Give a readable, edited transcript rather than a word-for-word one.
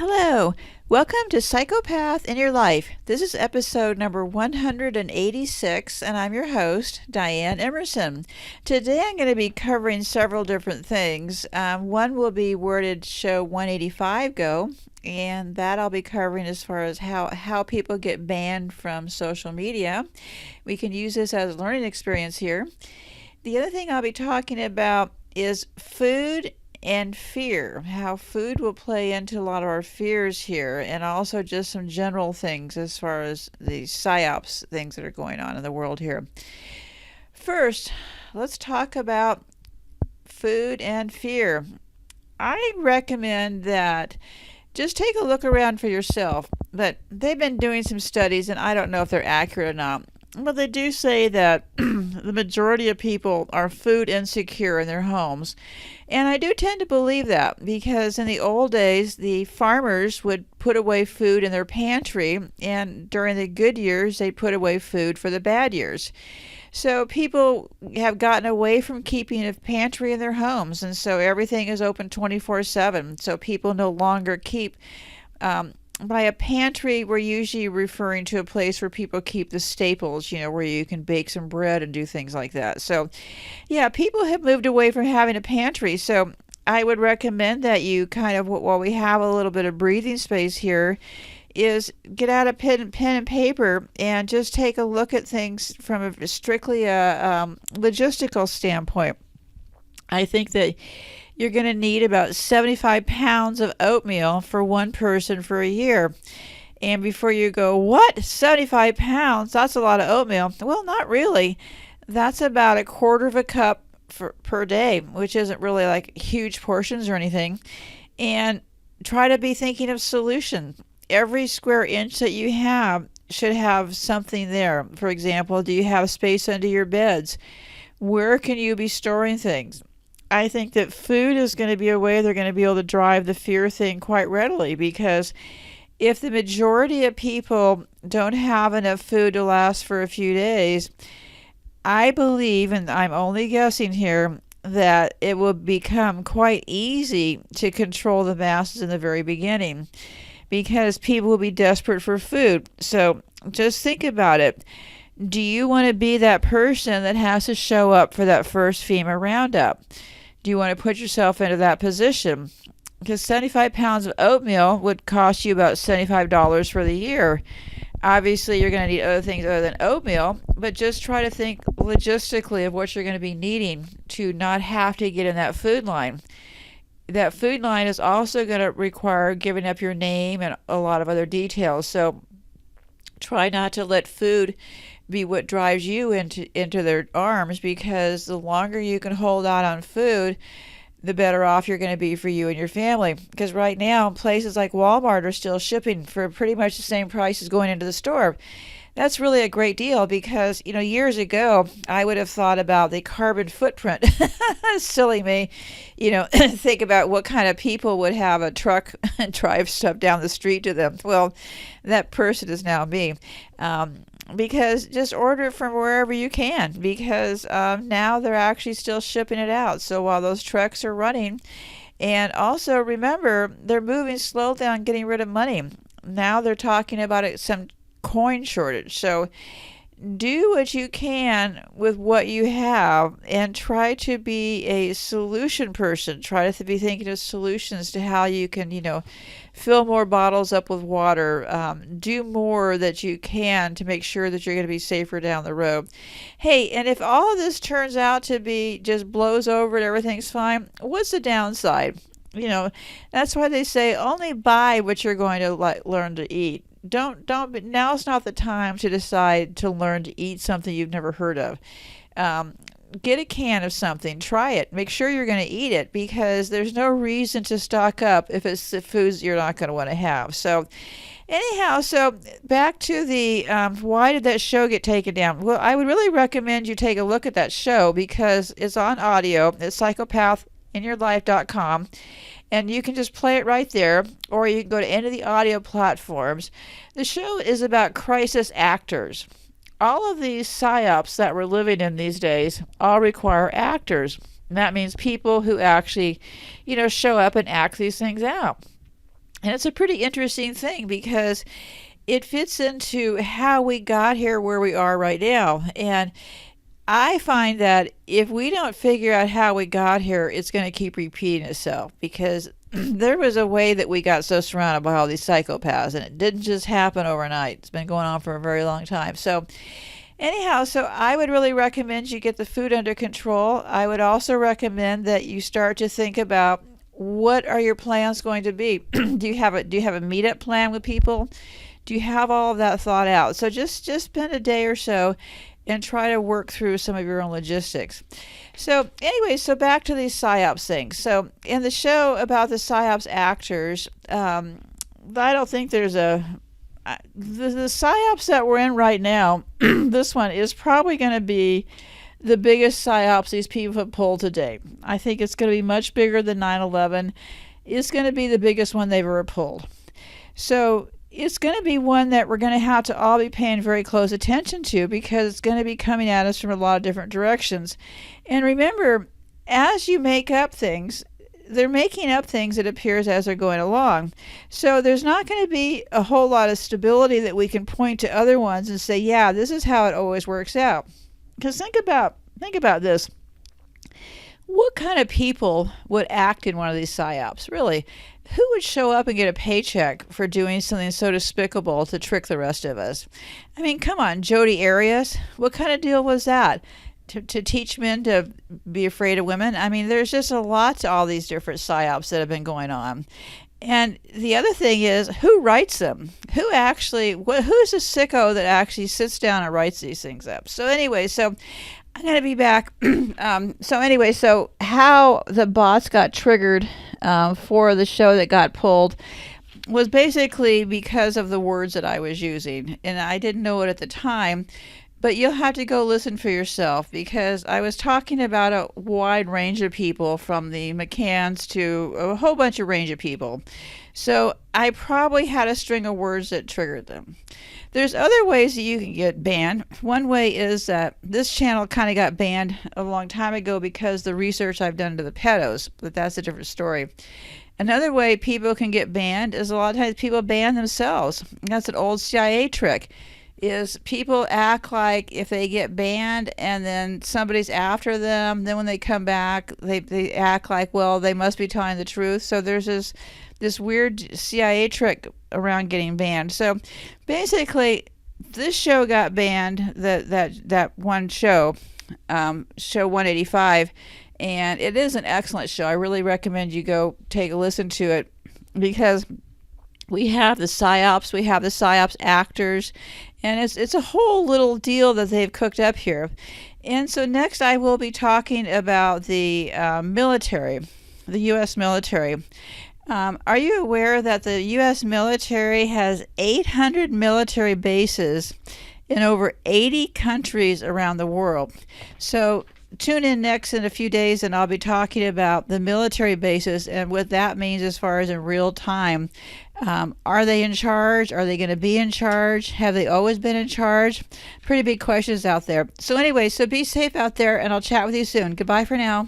Hello, welcome to Psychopath in Your Life. This is episode number 186, and I'm your host, Dianne Emerson. Today I'm going to be covering several different things. One will be where did show 185 go, and that I'll be covering as far as how people get banned from social media. We can use this as a learning experience here. The other thing I'll be talking about is food and fear, how food will play into a lot of our fears here, and also just some general things as far as the psyops things that are going on in the world here. First, let's talk about food and fear. I recommend that just take a look around for yourself. But they've been doing some studies, and I don't know if they're accurate or not. But they do say that the majority of people are food insecure in their homes. And I do tend to believe that because in the old days, the farmers would put away food in their pantry, and during the good years, they'd put away food for the bad years. So people have gotten away from keeping a pantry in their homes, and so everything is open 24/7. So people no longer keep by a pantry, we're usually referring to a place where people keep the staples, where you can bake some bread and do things like that. So, yeah, people have moved away from having a pantry. So I would recommend that you kind of, while we have a little bit of breathing space here, is get out a pen and paper and just take a look at things from a strictly a logistical standpoint. I think that you're going to need about 75 pounds of oatmeal for one person for a year. And before you go, what? 75 pounds? That's a lot of oatmeal. Well, not really. That's about a quarter of a cup per day, which isn't really like huge portions or anything. And try to be thinking of solution. Every square inch that you have should have something there. For example, do you have space under your beds? Where can you be storing things? I think that food is going to be a way they're going to be able to drive the fear thing quite readily, because if the majority of people don't have enough food to last for a few days, I believe, and I'm only guessing here, that it will become quite easy to control the masses in the very beginning, because people will be desperate for food. So just think about it. Do you want to be that person that has to show up for that first FEMA roundup? Do you want to put yourself into that position? Because 75 pounds of oatmeal would cost you about $75 for the year. Obviously, you're going to need other things other than oatmeal, but just try to think logistically of what you're going to be needing to not have to get in that food line. That food line is also going to require giving up your name and a lot of other details. So try not to let food be what drives you into their arms, because the longer you can hold out on food, the better off you're going to be for you and your family. Because right now, places like Walmart are still shipping for pretty much the same price as going into the store. That's really a great deal, because, years ago, I would have thought about the carbon footprint. Silly me. Think about what kind of people would have a truck and drive stuff down the street to them. Well, that person is now me. Because just order it from wherever you can, because now they're actually still shipping it out. So while those trucks are running, and also remember, they're moving slowly on getting rid of money. Now they're talking about some coin shortage. So do what you can with what you have, and try to be a solution person. Try to be thinking of solutions to how you can, fill more bottles up with water. Do more that you can to make sure that you're going to be safer down the road. Hey, and if all of this turns out to be just blows over and everything's fine, what's the downside? That's why they say only buy what you're going to learn to eat. Don't. Now's not the time to decide to learn to eat something you've never heard of. Get a can of something, try it, make sure you're going to eat it, because there's no reason to stock up if it's the foods you're not going to want to have. So anyhow, so back to the why did that show get taken down? Well, I would really recommend you take a look at that show, because it's on audio at psychopathinyourlife.com, and you can just play it right there, or you can go to any of the audio platforms. The show is about crisis actors. All of these psyops that we're living in these days all require actors. And that means people who actually, show up and act these things out. And it's a pretty interesting thing because it fits into how we got here where we are right now. And I find that if we don't figure out how we got here, it's going to keep repeating itself because there was a way that we got so surrounded by all these psychopaths, and it didn't just happen overnight. It's been going on for a very long time. So anyhow, so I would really recommend you get the food under control. I would also recommend that you start to think about what are your plans going to be. Do you have a meetup plan with people? Do you have all of that thought out? So just spend a day or so and try to work through some of your own logistics. So anyway, so back to these psyops things. So in the show about the psyops actors, I don't think there's the psyops that we're in right now, this one is probably going to be the biggest psyops these people have pulled to date. I think it's going to be much bigger than 9/11. It's going to be the biggest one they've ever pulled. So it's going to be one that we're going to have to all be paying very close attention to because it's going to be coming at us from a lot of different directions. And remember, as you make up things, they're making up things, it appears, as they're going along. So there's not going to be a whole lot of stability that we can point to other ones and say, yeah, this is how it always works out. Because think about this. What kind of people would act in one of these psyops? Really, who would show up and get a paycheck for doing something so despicable to trick the rest of us? I mean, come on, Jodi Arias. What kind of deal was that? To teach men to be afraid of women? I mean, there's just a lot to all these different psyops that have been going on. And the other thing is, who writes them? Who's the sicko that actually sits down and writes these things up? So anyway, so I'm going to be back. So how the bots got triggered for the show that got pulled was basically because of the words that I was using. And I didn't know it at the time, but you'll have to go listen for yourself because I was talking about a wide range of people, from the McCanns to a whole bunch of range of people. So I probably had a string of words that triggered them. There's other ways that you can get banned. One way is that this channel kind of got banned a long time ago because the research I've done to the pedos, but that's a different story. Another way people can get banned is a lot of times people ban themselves. That's an old CIA trick. Is people act like if they get banned and then somebody's after them, then when they come back, they act like, well, they must be telling the truth. So there's this weird CIA trick around getting banned. So basically, this show got banned, that one show, show 185, and it is an excellent show. I really recommend you go take a listen to it because we have the psyops, we have the psyops actors, and it's a whole little deal that they've cooked up here. And so next I will be talking about the military, the U.S. military. Are you aware that the U.S. military has 800 military bases in over 80 countries around the world? So tune in next in a few days and I'll be talking about the military bases and what that means as far as in real time. Are they in charge? Are they going to be in charge? Have they always been in charge? Pretty big questions out there. So anyway, so be safe out there and I'll chat with you soon. Goodbye for now.